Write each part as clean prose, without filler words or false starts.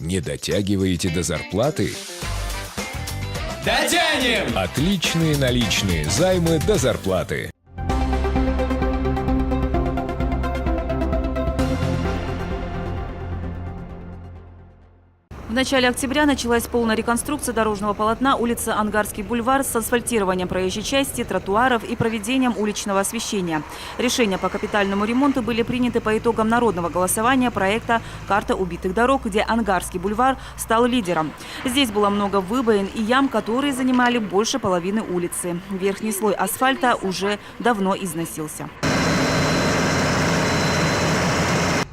Не дотягиваете до зарплаты? Дотянем! Отличные наличные займы до зарплаты. В начале октября началась полная реконструкция дорожного полотна улицы Ангарский бульвар с асфальтированием проезжей части, тротуаров и проведением уличного освещения. Решения по капитальному ремонту были приняты по итогам народного голосования проекта «Карта убитых дорог», где Ангарский бульвар стал лидером. Здесь было много выбоин и ям, которые занимали больше половины улицы. Верхний слой асфальта уже давно износился.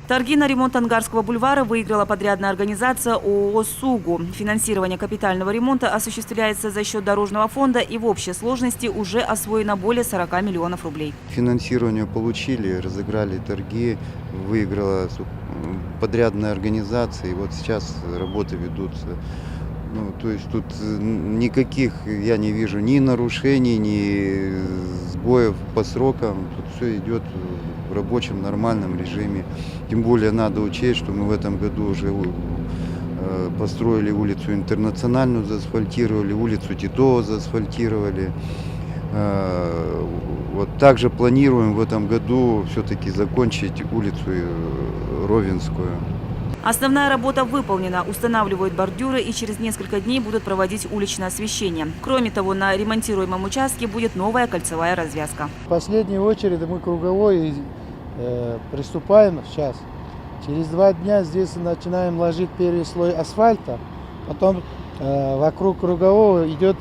Торги на ремонт Ангарского бульвара выиграла подрядная организация ООО «Сугу». Финансирование капитального ремонта осуществляется за счет дорожного фонда и в общей сложности уже освоено более 40 миллионов рублей. Финансирование получили, разыграли торги, выиграла подрядная организация, и вот сейчас работы ведутся. То есть тут никаких я не вижу ни нарушений, ни сбоев по срокам. Тут все идет в рабочем нормальном режиме. Тем более надо учесть, что мы в этом году уже построили улицу Интернациональную, заасфальтировали, улицу Титова заасфальтировали. Вот также планируем в этом году все-таки закончить улицу Ровенскую. Основная работа выполнена. Устанавливают бордюры и через несколько дней будут проводить уличное освещение. Кроме того, на ремонтируемом участке будет новая кольцевая развязка. В последнюю очередь мы круговой приступаем сейчас. Через 2 дня здесь начинаем ложить первый слой асфальта. Потом вокруг кругового идет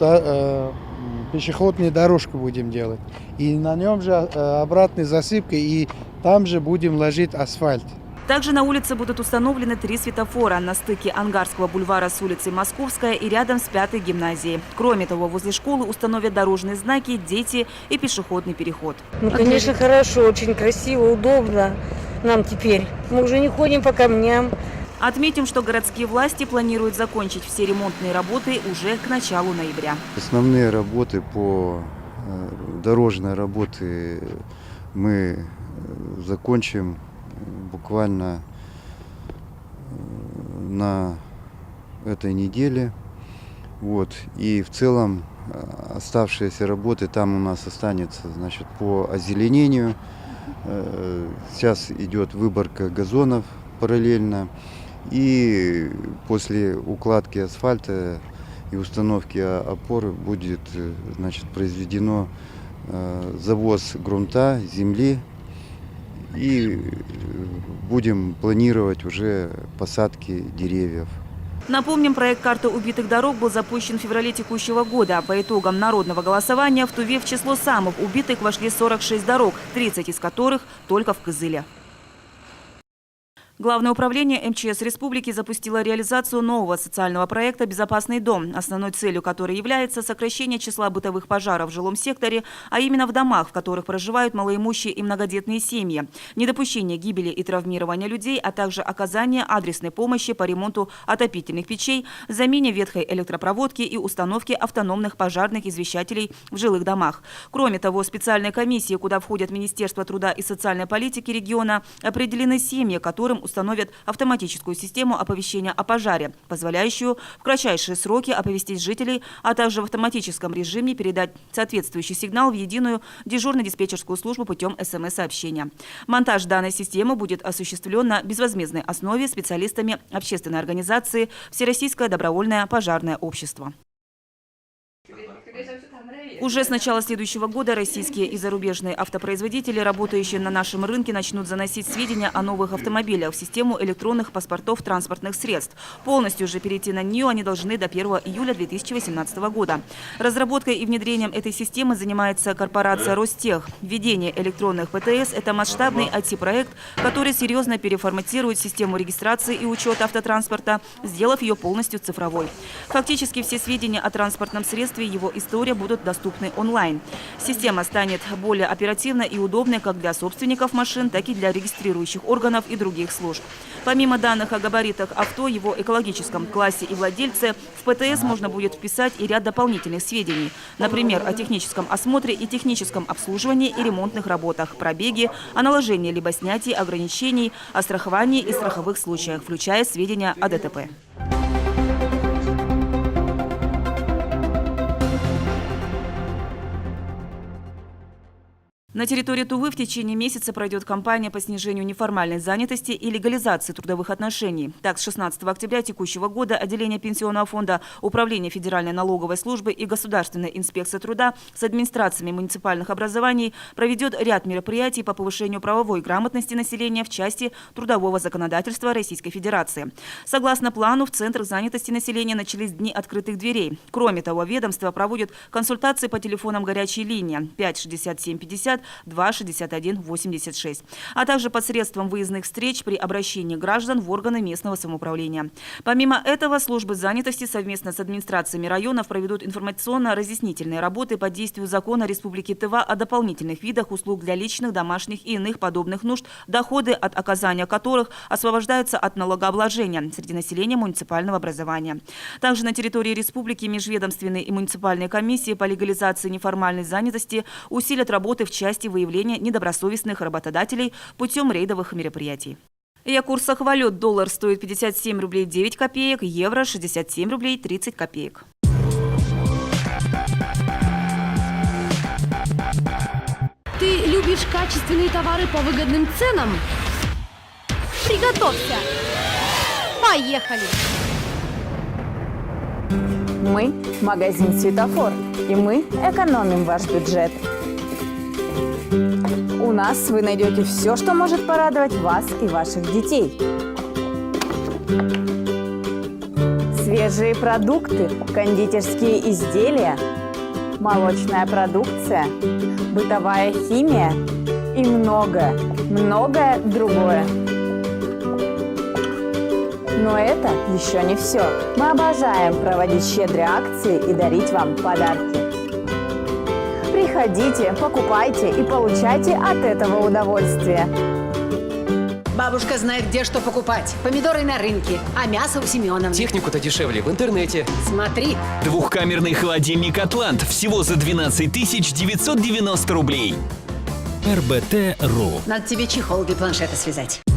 пешеходную дорожку будем делать. И на нем же обратной засыпкой, и там же будем ложить асфальт. Также на улице будут установлены 3 светофора на стыке Ангарского бульвара с улицей Московская и рядом с 5-й гимназией. Кроме того, возле школы установят дорожные знаки «Дети» и пешеходный переход. Конечно, хорошо, очень красиво, удобно нам теперь. Мы уже не ходим по камням. Отметим, что городские власти планируют закончить все ремонтные работы уже к началу ноября. Основные работы по дорожной работе мы закончим буквально на этой неделе. И в целом оставшиеся работы там у нас останется, по озеленению. Сейчас идет выборка газонов параллельно. И после укладки асфальта и установки опор будет произведено завоз грунта, земли. И будем планировать уже посадки деревьев. Напомним, проект «Карта убитых дорог» был запущен в феврале текущего года. По итогам народного голосования в Туве в число самых убитых вошли 46 дорог, 30 из которых только в Кызыле. Главное управление МЧС Республики запустило реализацию нового социального проекта «Безопасный дом», основной целью которой является сокращение числа бытовых пожаров в жилом секторе, а именно в домах, в которых проживают малоимущие и многодетные семьи, недопущение гибели и травмирования людей, а также оказание адресной помощи по ремонту отопительных печей, замене ветхой электропроводки и установке автономных пожарных извещателей в жилых домах. Кроме того, специальной комиссии, куда входят Министерство труда и социальной политики региона, определены семьи, которым установят автоматическую систему оповещения о пожаре, позволяющую в кратчайшие сроки оповестить жителей, а также в автоматическом режиме передать соответствующий сигнал в единую дежурно-диспетчерскую службу путем СМС-сообщения. Монтаж данной системы будет осуществлен на безвозмездной основе специалистами общественной организации «Всероссийское добровольное пожарное общество». Уже с начала следующего года российские и зарубежные автопроизводители, работающие на нашем рынке, начнут заносить сведения о новых автомобилях в систему электронных паспортов транспортных средств. Полностью же перейти на нее они должны до 1 июля 2018 года. Разработкой и внедрением этой системы занимается корпорация «Ростех». Введение электронных ПТС – это масштабный IT-проект, который серьезно переформатирует систему регистрации и учета автотранспорта, сделав ее полностью цифровой. Фактически все сведения о транспортном средстве и его история будут доступны онлайн. Система станет более оперативной и удобной как для собственников машин, так и для регистрирующих органов и других служб. Помимо данных о габаритах авто, его экологическом классе и владельце, в ПТС можно будет вписать и ряд дополнительных сведений. Например, о техническом осмотре и техническом обслуживании и ремонтных работах, пробеге, о наложении либо снятии ограничений, о страховании и страховых случаях, включая сведения о ДТП. На территории Тувы в течение месяца пройдет кампания по снижению неформальной занятости и легализации трудовых отношений. Так, с 16 октября текущего года отделение Пенсионного фонда Управления Федеральной налоговой службы и Государственной инспекции труда с администрациями муниципальных образований проведет ряд мероприятий по повышению правовой грамотности населения в части трудового законодательства Российской Федерации. Согласно плану, в центрах занятости населения начались дни открытых дверей. Кроме того, ведомство проводит консультации по телефонам горячей линии 5 67 50 2 61 86, а также посредством выездных встреч при обращении граждан в органы местного самоуправления. Помимо этого, службы занятости совместно с администрациями районов проведут информационно-разъяснительные работы по действию закона Республики Тыва о дополнительных видах услуг для личных, домашних и иных подобных нужд, доходы от оказания которых освобождаются от налогообложения среди населения муниципального образования. Также на территории республики межведомственные и муниципальные комиссии по легализации неформальной занятости усилят работы в части выявления недобросовестных работодателей путем рейдовых мероприятий. И о курсах валют. Доллар стоит 57 рублей 9 копеек, евро 67 рублей 30 копеек. Ты любишь качественные товары по выгодным ценам? Приготовься! Поехали! Мы – магазин «Светофор», и мы экономим ваш бюджет. У нас вы найдете все, что может порадовать вас и ваших детей. Свежие продукты, кондитерские изделия, молочная продукция, бытовая химия и многое другое. Но это еще не все. Мы обожаем проводить щедрые акции и дарить вам подарки. Приходите, покупайте и получайте от этого удовольствие. Бабушка знает, где что покупать. Помидоры на рынке, а мясо у Семеновны. Технику-то дешевле в интернете. Смотри. Двухкамерный холодильник «Атлант» всего за 12 990 рублей. РБТ.ру. Надо тебе чехол для планшета связать. –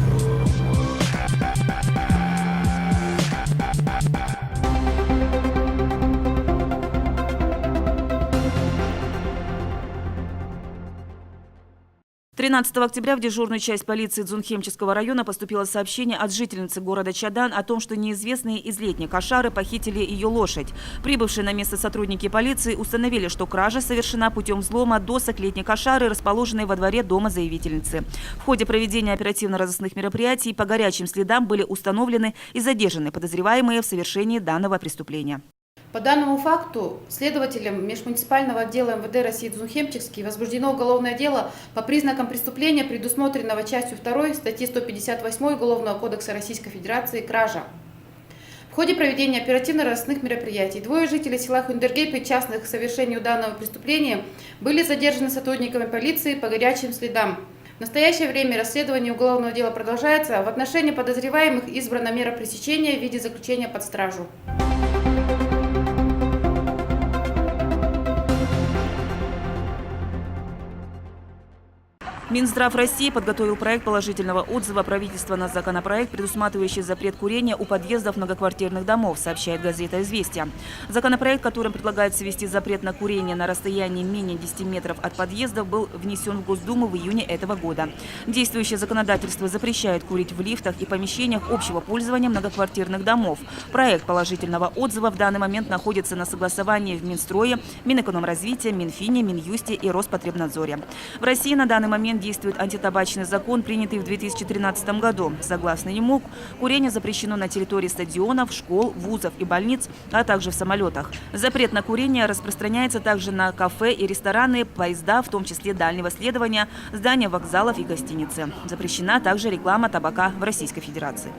13 октября в дежурную часть полиции Дзунхемческого района поступило сообщение от жительницы города Чадан о том, что неизвестные из летней Кошары похитили ее лошадь. Прибывшие на место сотрудники полиции установили, что кража совершена путем взлома досок летней Кошары, расположенной во дворе дома заявительницы. В ходе проведения оперативно-розыскных мероприятий по горячим следам были установлены и задержаны подозреваемые в совершении данного преступления. По данному факту следователям межмуниципального отдела МВД России Дзунхемческий возбуждено уголовное дело по признакам преступления, предусмотренного частью 2 статьи 158 Уголовного кодекса Российской Федерации «Кража». В ходе проведения оперативно-розыскных мероприятий 2 жителей села Хундергей, причастных к совершению данного преступления, были задержаны сотрудниками полиции по горячим следам. В настоящее время расследование уголовного дела продолжается. В отношении подозреваемых избрана мера пресечения в виде заключения под стражу. Минздрав России подготовил проект положительного отзыва правительства на законопроект, предусматривающий запрет курения у подъездов многоквартирных домов, сообщает газета «Известия». Законопроект, которым предлагается ввести запрет на курение на расстоянии менее 10 метров от подъездов, был внесен в Госдуму в июне этого года. Действующее законодательство запрещает курить в лифтах и помещениях общего пользования многоквартирных домов. Проект положительного отзыва в данный момент находится на согласовании в Минстрое, Минэкономразвития, Минфине, Минюсте и Роспотребнадзоре. В России на данный момент действует антитабачный закон, принятый в 2013 году. Согласно ему, курение запрещено на территории стадионов, школ, вузов и больниц, а также в самолетах. Запрет на курение распространяется также на кафе и рестораны, поезда, в том числе дальнего следования, здания вокзалов и гостиницы. Запрещена также реклама табака в Российской Федерации.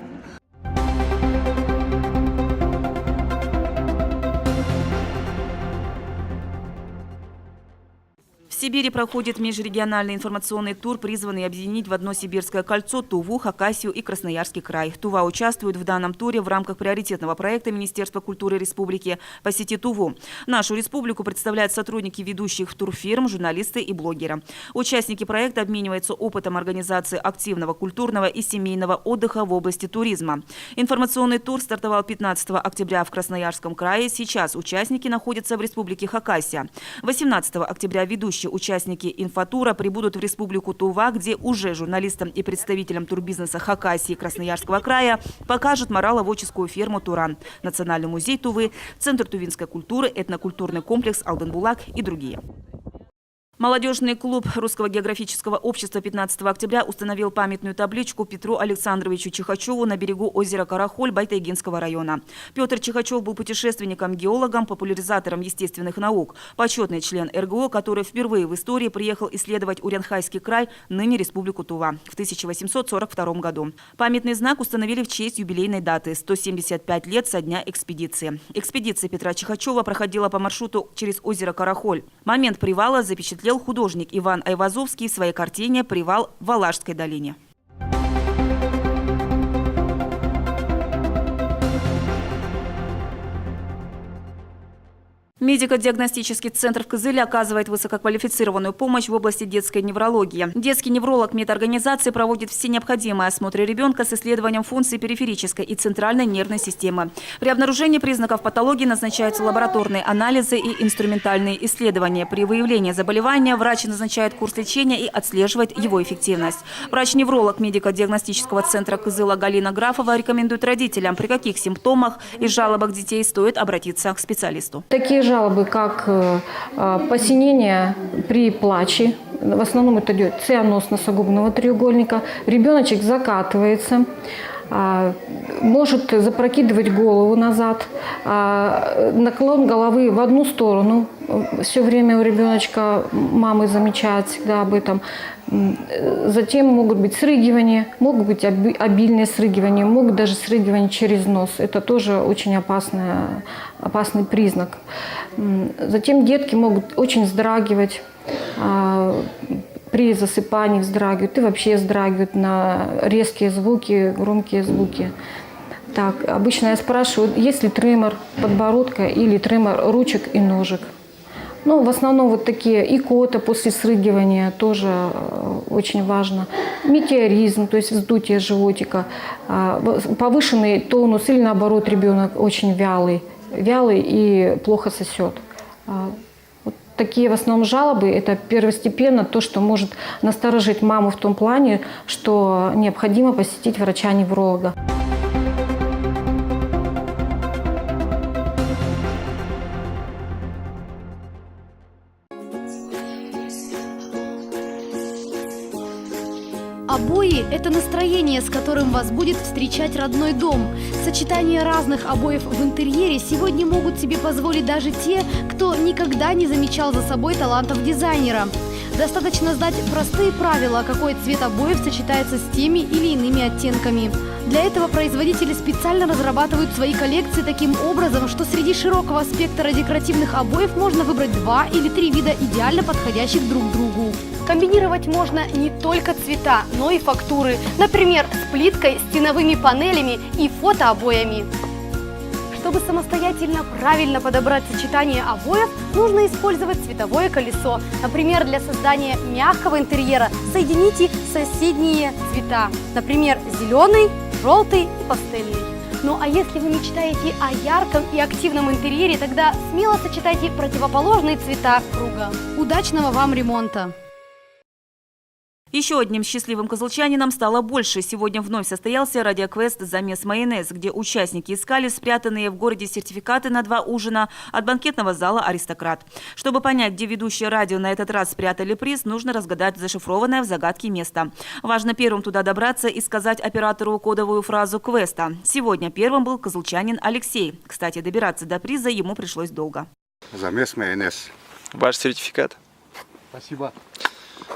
В Сибири проходит межрегиональный информационный тур, призванный объединить в одно сибирское кольцо Туву, Хакасию и Красноярский край. Тува участвует в данном туре в рамках приоритетного проекта Министерства культуры республики «Посети Туву». Нашу республику представляют сотрудники ведущих турфирм, журналисты и блогеры. Участники проекта обмениваются опытом организации активного культурного и семейного отдыха в области туризма. Информационный тур стартовал 15 октября в Красноярском крае. Сейчас участники находятся в республике Хакасия. 18 октября ведущий участники инфотура прибудут в Республику Тува, где уже журналистам и представителям турбизнеса Хакасии и Красноярского края покажут мораловодческую ферму «Туран», Национальный музей Тувы, Центр тувинской культуры, этнокультурный комплекс «Алденбулак» и другие. Молодежный клуб Русского географического общества 15 октября установил памятную табличку Петру Александровичу Чихачеву на берегу озера Карахоль Байтайгинского района. Петр Чихачев был путешественником, геологом, популяризатором естественных наук, почетный член РГО, который впервые в истории приехал исследовать Уренхайский край, ныне Республику Тува, в 1842 году. Памятный знак установили в честь юбилейной даты – 175 лет со дня экспедиции. Экспедиция Петра Чихачева проходила по маршруту через озеро Карахоль. Момент привала запечатлел художник Иван Айвазовский в своей картине «Привал в Валашской долине». Медико-диагностический центр в Кызыле оказывает высококвалифицированную помощь в области детской неврологии. Детский невролог медорганизации проводит все необходимые осмотры ребенка с исследованием функций периферической и центральной нервной системы. При обнаружении признаков патологии назначаются лабораторные анализы и инструментальные исследования. При выявлении заболевания врач назначает курс лечения и отслеживает его эффективность. Врач-невролог медико-диагностического центра Кызыла Галина Графова рекомендует родителям, при каких симптомах и жалобах детей стоит обратиться к специалисту. Такие жалобы, как посинение при плаче, в основном это идет цианоз носогубного треугольника, ребеночек закатывается, может запрокидывать голову назад, наклон головы в одну сторону. Все время у ребеночка мамы замечают всегда об этом. Затем могут быть срыгивания, могут быть обильные срыгивания, могут даже срыгивания через нос. Это тоже очень опасный признак. Затем детки могут очень вздрагивать. При засыпании вздрагивают и вообще вздрагивают на резкие звуки, громкие звуки. Так, обычно я спрашиваю, есть ли тремор подбородка или тремор ручек и ножек. Ну, в основном вот такие икота после срыгивания тоже очень важно. Метеоризм, то есть вздутие животика, повышенный тонус или наоборот ребенок очень вялый и плохо сосет. Такие в основном жалобы – это первостепенно то, что может насторожить маму в том плане, что необходимо посетить врача-невролога. Обои – это настроение, с которым вас будет встречать родной дом. Сочетание разных обоев в интерьере сегодня могут себе позволить даже те, кто никогда не замечал за собой талантов дизайнера. Достаточно знать простые правила, какой цвет обоев сочетается с теми или иными оттенками. Для этого производители специально разрабатывают свои коллекции таким образом, что среди широкого спектра декоративных обоев можно выбрать 2 или 3 вида идеально подходящих друг другу. Комбинировать можно не только цвета, но и фактуры. Например, с плиткой, стеновыми панелями и фотообоями. Чтобы самостоятельно правильно подобрать сочетание обоев, нужно использовать цветовое колесо. Например, для создания мягкого интерьера соедините соседние цвета. Например, зеленый, желтый и пастельный. Ну а если вы мечтаете о ярком и активном интерьере, тогда смело сочетайте противоположные цвета круга. Удачного вам ремонта! Еще одним счастливым кызылчанином стало больше. Сегодня вновь состоялся радиоквест «Замес майонез», где участники искали спрятанные в городе сертификаты на 2 ужина от банкетного зала «Аристократ». Чтобы понять, где ведущие радио на этот раз спрятали приз, нужно разгадать зашифрованное в загадке место. Важно первым туда добраться и сказать оператору кодовую фразу квеста. Сегодня первым был кызылчанин Алексей. Кстати, добираться до приза ему пришлось долго. Замес майонез. Ваш сертификат. Спасибо.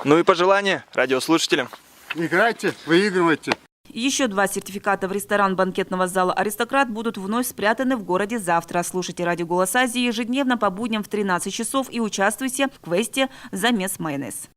Ну и пожелания радиослушателям. Играйте, выигрывайте. Еще 2 сертификата в ресторан банкетного зала «Аристократ» будут вновь спрятаны в городе завтра. Слушайте радио «Голос Азии» ежедневно по будням в 13 часов и участвуйте в квесте «Замес майонез».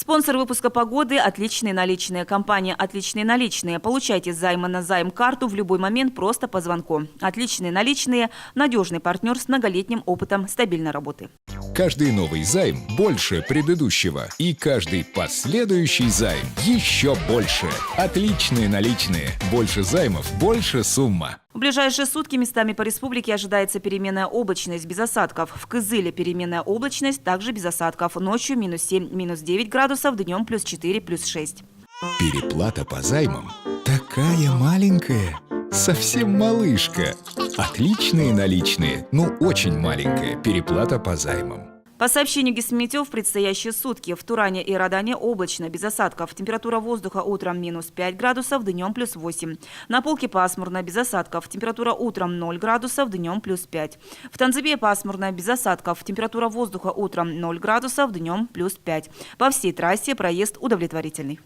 Спонсор выпуска «Погоды» – «Отличные наличные». Компания «Отличные наличные». Получайте займы на займ-карту в любой момент просто по звонку. «Отличные наличные» – надежный партнер с многолетним опытом стабильной работы. Каждый новый займ больше предыдущего. И каждый последующий займ еще больше. Отличные наличные. Больше займов, больше сумма. В ближайшие сутки местами по республике ожидается переменная облачность без осадков. В Кызыле переменная облачность, также без осадков. Ночью -7, -9 градусов, днем +4, +6. Переплата по займам такая маленькая. Совсем малышка. Отличные наличные, но очень маленькая переплата по займам. По сообщению Гисметео, в предстоящие сутки в Туране и Родане облачно, без осадков. Температура воздуха утром -5 градусов, днем +8. На Полке пасмурно, без осадков. Температура утром 0 градусов, днем +5. В Танзыбе пасмурно, без осадков. Температура воздуха утром 0 градусов, днем +5. По всей трассе проезд удовлетворительный.